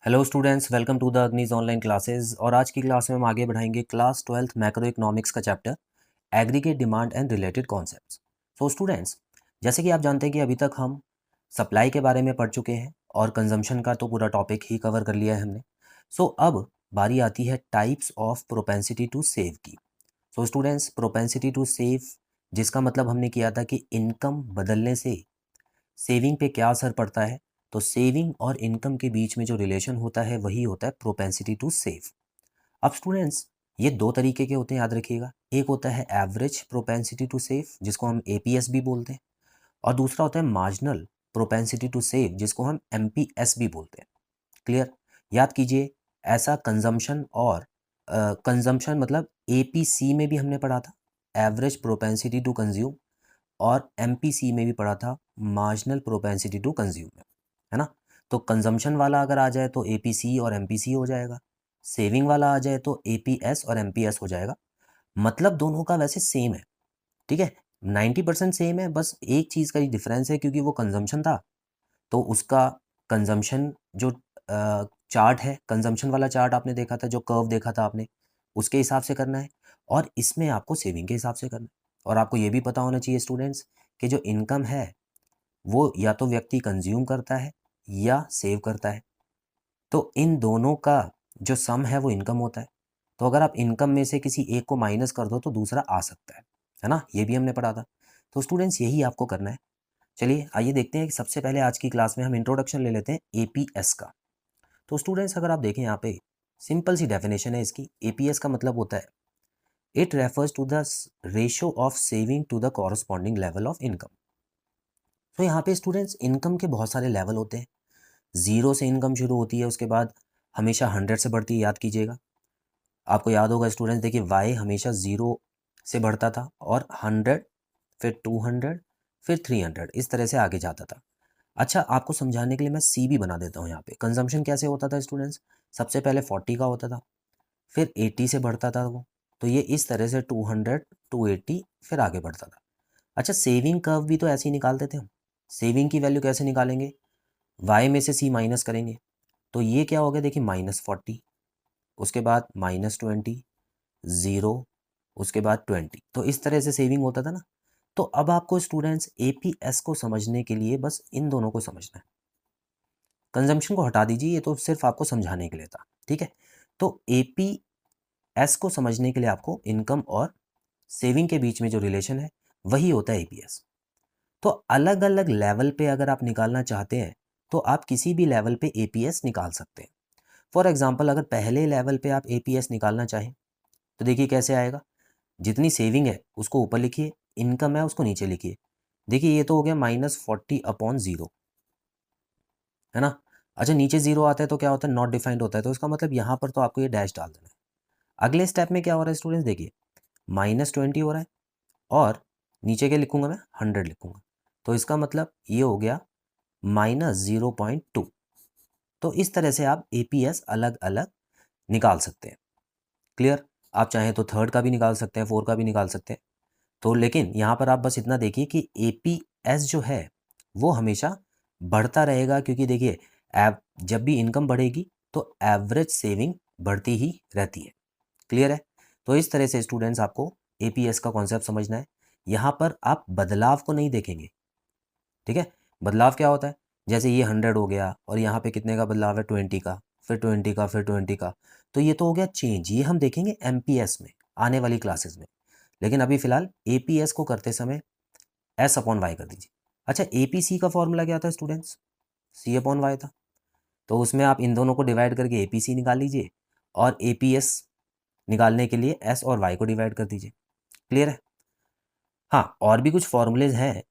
Hello students, welcome to the अग्निज online classes. और आज की क्लास में हम आगे बढ़ाएंगे क्लास 12th मैक्रो इकोनॉमिक्स का chapter aggregate demand and related concepts. So students, जैसे कि आप जानते हैं कि अभी तक हम सप्लाई के बारे में पढ़ चुके हैं और कंजम्पशन का तो पूरा टॉपिक ही कवर कर लिया है हमने। सो अब बारी आती है types of propensity to save की। So students, propensity to save जिसका मतलब हमने किया था कि इनकम बदलने से सेविंग पे क्या असर पड़ता है, तो सेविंग और इनकम के बीच में जो रिलेशन होता है वही होता है प्रोपेंसिटी टू सेव। अब स्टूडेंट्स, ये दो तरीके के होते हैं, याद रखिएगा। एक होता है एवरेज प्रोपेंसिटी टू सेव जिसको हम एपीएस भी बोलते हैं, और दूसरा होता है मार्जिनल प्रोपेंसिटी टू सेव जिसको हम एमपीएस भी बोलते हैं। क्लियर? याद कीजिए, ऐसा कंजम्पशन और कंजम्पशन मतलब एपीसी में भी हमने पढ़ा था, एवरेज प्रोपेंसिटी टू कंज्यूम, और एमपीसी में भी पढ़ा था, मार्जिनल प्रोपेंसिटी टू कंज्यूम में, है ना। तो कंजम्पशन वाला अगर आ जाए तो एपीसी और एमपीसी हो जाएगा, सेविंग वाला आ जाए तो एपीएस और एमपीएस हो जाएगा। मतलब दोनों का वैसे सेम है, ठीक है, 90% सेम है, बस एक चीज़ का ही डिफरेंस है, क्योंकि वो कंजम्पशन था तो उसका कंजम्पशन जो चार्ट है, कंजम्पशन वाला चार्ट आपने देखा था, जो कर्व देखा था आपने, उसके हिसाब से करना है, और इसमें आपको सेविंग के हिसाब से करना है। और आपको ये भी पता होना चाहिए स्टूडेंट्स कि जो इनकम है वो या तो व्यक्ति कंज्यूम करता है या सेव करता है, तो इन दोनों का जो सम है वो इनकम होता है। तो अगर आप इनकम में से किसी एक को माइनस कर दो तो दूसरा आ सकता है ना, ये भी हमने पढ़ा था। तो स्टूडेंट्स, यही आपको करना है। चलिए आइए देखते हैं कि सबसे पहले आज की क्लास में हम इंट्रोडक्शन ले लेते हैं एपीएस का। तो स्टूडेंट्स, अगर आप देखें यहाँ पे सिंपल सी डेफिनेशन है इसकी। एपीएस का मतलब होता है it refers to the ratio of saving to the corresponding level of income. तो यहाँ पे स्टूडेंट्स, इनकम के बहुत सारे लेवल होते हैं। ज़ीरो से इनकम शुरू होती है, उसके बाद हमेशा 100 से बढ़ती है, याद कीजिएगा। आपको याद होगा स्टूडेंट्स, देखिए वाई हमेशा 0 से बढ़ता था, और 100, फिर 200, फिर 300, इस तरह से आगे जाता था। अच्छा, आपको समझाने के लिए मैं सी भी बना देता हूँ यहाँ पे। कंजम्पशन कैसे होता था स्टूडेंट्स? सबसे पहले 40 का होता था, फिर 80 से बढ़ता था वो, तो ये इस तरह से 200, 280, फिर आगे बढ़ता था। अच्छा, सेविंग कर्व भी तो ऐसे ही निकालते थे हम। सेविंग की वैल्यू कैसे निकालेंगे? वाई में से सी माइनस करेंगे, तो ये क्या हो गया, देखिए -40, उसके बाद -20, 0, उसके बाद 20। तो इस तरह से सेविंग होता था ना। तो अब आपको स्टूडेंट्स एपीएस को समझने के लिए बस इन दोनों को समझना है। कंजम्पशन को हटा दीजिए, ये तो सिर्फ आपको समझाने के लिए था, ठीक है। तो एपीएस को समझने के लिए आपको इनकम और सेविंग के बीच में जो रिलेशन है वही होता है एपीएस। तो अलग अलग लेवल पे अगर आप निकालना चाहते हैं तो आप किसी भी लेवल पे एपीएस निकाल सकते हैं। फॉर एग्जांपल, अगर पहले लेवल पे आप एपीएस निकालना चाहें तो देखिए कैसे आएगा। जितनी सेविंग है उसको ऊपर लिखिए, इनकम है उसको नीचे लिखिए। देखिए ये तो हो गया -40/0, है ना। अच्छा, नीचे 0 आता है तो क्या होता है, नॉट डिफाइंड होता है, तो इसका मतलब यहाँ पर तो आपको ये डैश डाल देना है। अगले स्टेप में क्या हो रहा है स्टूडेंट्स, देखिए -20 हो रहा है, और नीचे क्या लिखूंगा मैं, 100 लिखूंगा, तो इसका मतलब ये हो गया -0.2। तो इस तरह से आप एपीएस अलग अलग निकाल सकते हैं। क्लियर? आप चाहें तो थर्ड का भी निकाल सकते हैं, फोर का भी निकाल सकते हैं। तो लेकिन यहाँ पर आप बस इतना देखिए कि एपीएस जो है वो हमेशा बढ़ता रहेगा, क्योंकि देखिए जब भी इनकम बढ़ेगी तो एवरेज सेविंग बढ़ती ही रहती है। क्लियर है? तो इस तरह से स्टूडेंट्स आपको एपीएस का कॉन्सेप्ट समझना है। यहाँ पर आप बदलाव को नहीं देखेंगे, ठीक है। बदलाव क्या होता है, जैसे ये 100 हो गया और यहाँ पे कितने का बदलाव है, 20 का, फिर 20 का, फिर 20 का, तो ये तो हो गया चेंज। ये हम देखेंगे एमपीएस में आने वाली क्लासेस में। लेकिन अभी फिलहाल एपीएस को करते समय S/Y कर दीजिए। अच्छा, एपीसी का फॉर्मूला क्या था स्टूडेंट्स? C/Y था। तो उसमें आप इन दोनों को डिवाइड करके एपीसी निकाल लीजिए, और एपीएस निकालने के लिए एस और वाई को डिवाइड कर दीजिए। क्लियर है? हाँ, और भी कुछ फॉर्मूलेज हैं,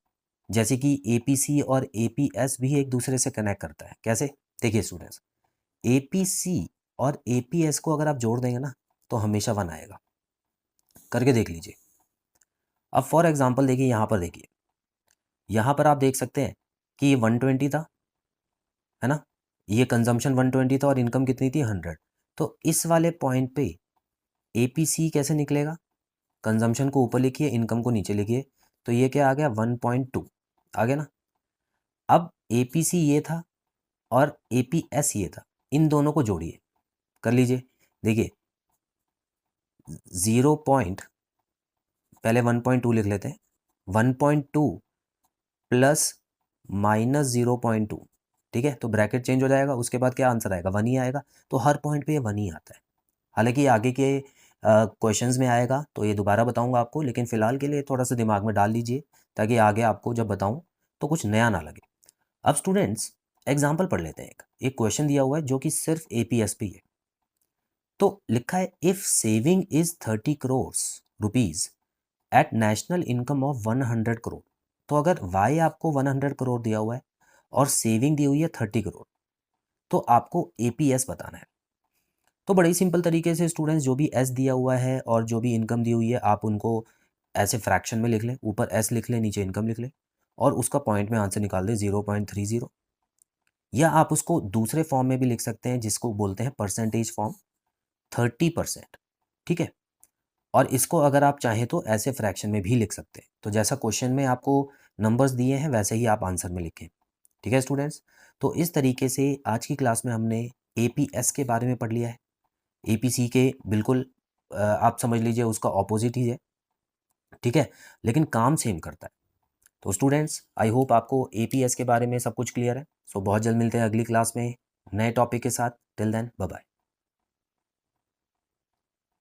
जैसे कि एपीसी और एपीएस भी एक दूसरे से कनेक्ट करता है। कैसे? देखिए स्टूडेंट्स, एपीसी और एपीएस को अगर आप जोड़ देंगे ना तो हमेशा 1 आएगा। करके देख लीजिए। अब फॉर एग्जांपल देखिए, यहाँ पर देखिए, यहाँ पर आप देख सकते हैं कि ये 120 था, है ना। ये कंजम्पशन 120 था और इनकम कितनी थी, 100। तो इस वाले पॉइंट पे एपीसी कैसे निकलेगा? कंजम्पशन को ऊपर लिखिए, इनकम को नीचे लिखिए, तो ये क्या आ गया, 1.2 आ गया ना। अब एपीसी ये था और एपीएस ये था, इन दोनों को जोड़िए, कर लीजिए। देखिए 0 पॉइंट, पहले 1.2 लिख लेते हैं, 1.2 प्लस माइनस 0.2, ठीक है, तो ब्रैकेट चेंज हो जाएगा, उसके बाद क्या आंसर आएगा, 1 ही आएगा। तो हर पॉइंट पे ये 1 ही आता है। हालांकि आगे के क्वेश्चंस में आएगा तो ये दोबारा बताऊंगा आपको, लेकिन फ़िलहाल के लिए थोड़ा सा दिमाग में डाल लीजिए ताकि आगे आपको जब बताऊं तो कुछ नया ना लगे। अब स्टूडेंट्स एग्जाम्पल पढ़ लेते हैं। एक क्वेश्चन दिया हुआ है जो कि सिर्फ एपीएसपी है। तो लिखा है if saving is 30 crore rupees at national income of 100 crore. तो अगर वाई आपको 100 करोड़ दिया हुआ है और सेविंग दी हुई है 30 करोड़, तो आपको एपीएस बताना है। तो बड़े ही सिंपल तरीके से स्टूडेंट्स, जो भी एस दिया हुआ है और जो भी इनकम दी हुई है आप उनको ऐसे फ्रैक्शन में लिख लें, ऊपर एस लिख लें, नीचे इनकम लिख लें, और उसका पॉइंट में आंसर निकाल दें 0.30। या आप उसको दूसरे फॉर्म में भी लिख सकते हैं जिसको बोलते हैं परसेंटेज फॉर्म, 30%, ठीक है। और इसको अगर आप चाहें तो ऐसे फ्रैक्शन में भी लिख सकते हैं। तो जैसा क्वेश्चन में आपको नंबर्स दिए हैं वैसे ही आप आंसर में लिखें, ठीक है स्टूडेंट्स। तो इस तरीके से आज की क्लास में हमने एपीएस के बारे में पढ़ लिया है। एपीसी के बिल्कुल आप समझ लीजिए उसका ऑपोजिट ही है, ठीक है, लेकिन काम सेम करता है। तो स्टूडेंट्स आई होप आपको एपीएस के बारे में सब कुछ क्लियर है। सो बहुत जल्द मिलते हैं अगली क्लास में नए टॉपिक के साथ। Till then bye bye.